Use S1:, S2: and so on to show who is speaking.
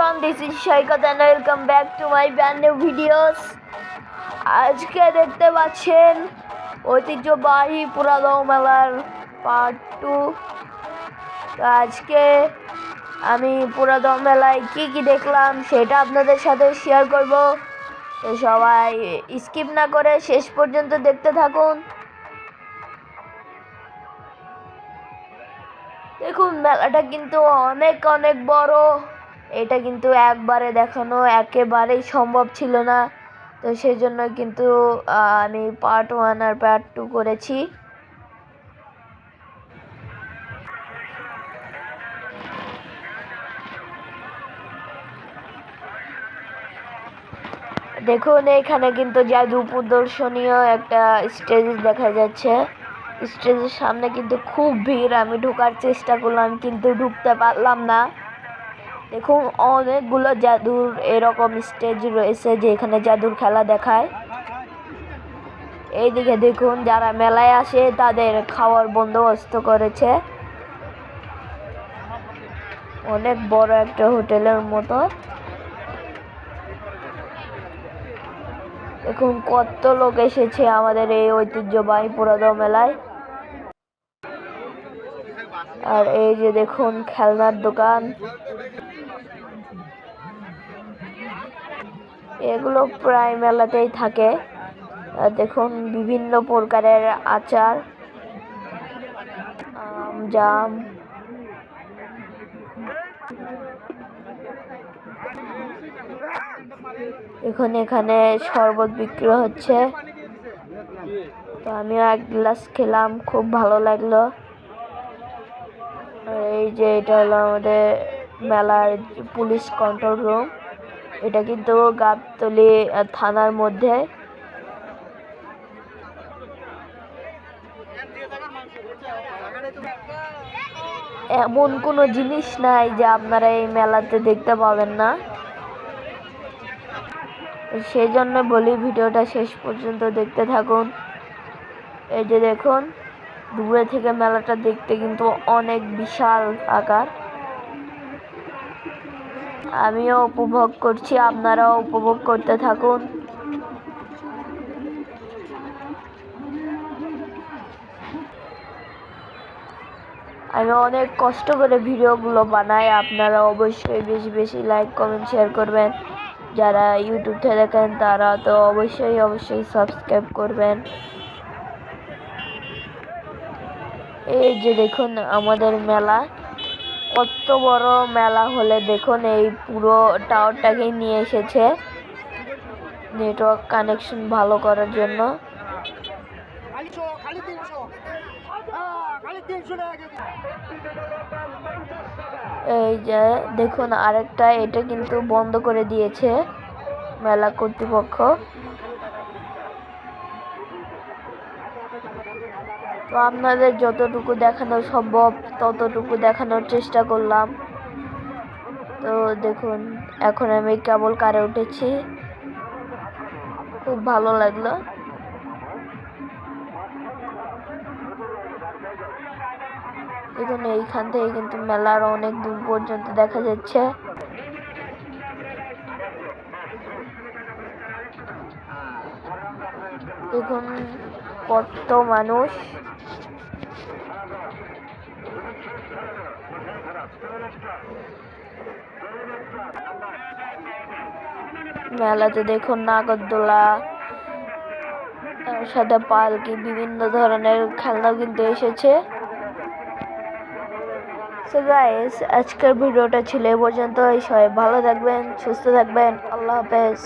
S1: everyone, this is Shaikat and welcome back to my brand new videos. আজকে দেখতে পাচ্ছেন ঐতিহ্যবাহী পুরাদহ মেলার পার্ট 2। তো আজকে আমি পুরাদহ মেলায় কি দেখলাম সেটা আপনাদের সাথে শেয়ার করব। তো সবাই স্কিপ না করে শেষ পর্যন্ত দেখতে থাকুন। দেখুন, মেলাটা কিন্তু অনেক বড়। এটা কিন্তু একবারে দেখানো একেবারেই সম্ভব ছিল না, তো সেজন্য কিন্তু আমি পার্ট 1 আর পার্ট 2 করেছি। দেখুন, এখানে কিন্তু জাদু প্রদর্শনীয় একটা স্টেজ দেখা যাচ্ছে। স্টেজের সামনে কিন্তু খুব ভিড়। আমি ঢোকার চেষ্টা করলাম কিন্তু ঢুকতে পারলাম না। দেখুন, অনেকগুলো জাদুর এরকম স্টেজ রয়েছে যে এখানে জাদুর খেলা দেখায়। এইদিকে দেখুন, যারা মেলায় আসে তাদের খাওয়ার বন্দোবস্ত করেছে। অনেক বড় একটা হোটেলের মতো। দেখুন কত লোক এসেছে আমাদের এই ঐতিহ্যবাহী পুরাদহ মেলায়। আর এই যে দেখুন খেলনার দোকান, এগুলো প্রায় মেলাতেই থাকে। আর দেখুন বিভিন্ন প্রকারের আচার, আম, জাম, এখানে শরবত বিক্রি হচ্ছে। তো আমিও এক গ্লাস খেলাম, খুব ভালো লাগলো। এই যে এটা হলো আমাদের মেলার পুলিশ কন্ট্রোল রুম। এটা কিন্তু গাবতলী থানার মধ্যে। এমন কোনো জিনিস নাই যে আপনারা এই মেলাতে দেখতে পাবেন না। সেই জন্য বলি ভিডিওটা শেষ পর্যন্ত দেখতে থাকুন। এই যে দেখুন, দূরে থেকে মেলাটা দেখতে কিন্তু অনেক বিশাল আকার। আমিও উপভোগ করছি, আপনারাও উপভোগ করতে থাকুন। আমি অনেক কষ্ট করে ভিডিওগুলো বানাই। আপনারা অবশ্যই বেশি লাইক কমেন্ট শেয়ার করবেন। যারা ইউটিউব থেকে দেখেন তারা তো অবশ্যই সাবস্ক্রাইব করবেন। এই যে দেখুন আমাদের মেলা, কত বড় মেলা হলে দেখুন এই পুরো টাওয়ারটাকেই নিয়ে এসেছে নেটওয়ার্ক কানেকশন ভালো করার জন্য। এই যে দেখুন আরেকটা, এটা কিন্তু বন্ধ করে দিয়েছে মেলা কর্তৃপক্ষ। তো আপনাদের যতটুকু দেখানো সম্ভব ততটুকু দেখানোর চেষ্টা করলাম। তো দেখুন এখন আমি কেবল কারে উঠেছি, খুব ভালো লাগলো। দেখুন এইখান থেকে কিন্তু মেলার অনেক দূর পর্যন্ত দেখা যাচ্ছে। দেখুন কত মানুষ। মেলাতে দেখুন নাগরদোলা, তার সাথে পালকি, বিভিন্ন ধরনের খেলনা কিন্তু এসেছে। সো গাইস, আজকের ভিডিওটা ছিল এ পর্যন্তই। সবাই ভালো থাকবেন, সুস্থ থাকবেন। আল্লাহ হাফেজ।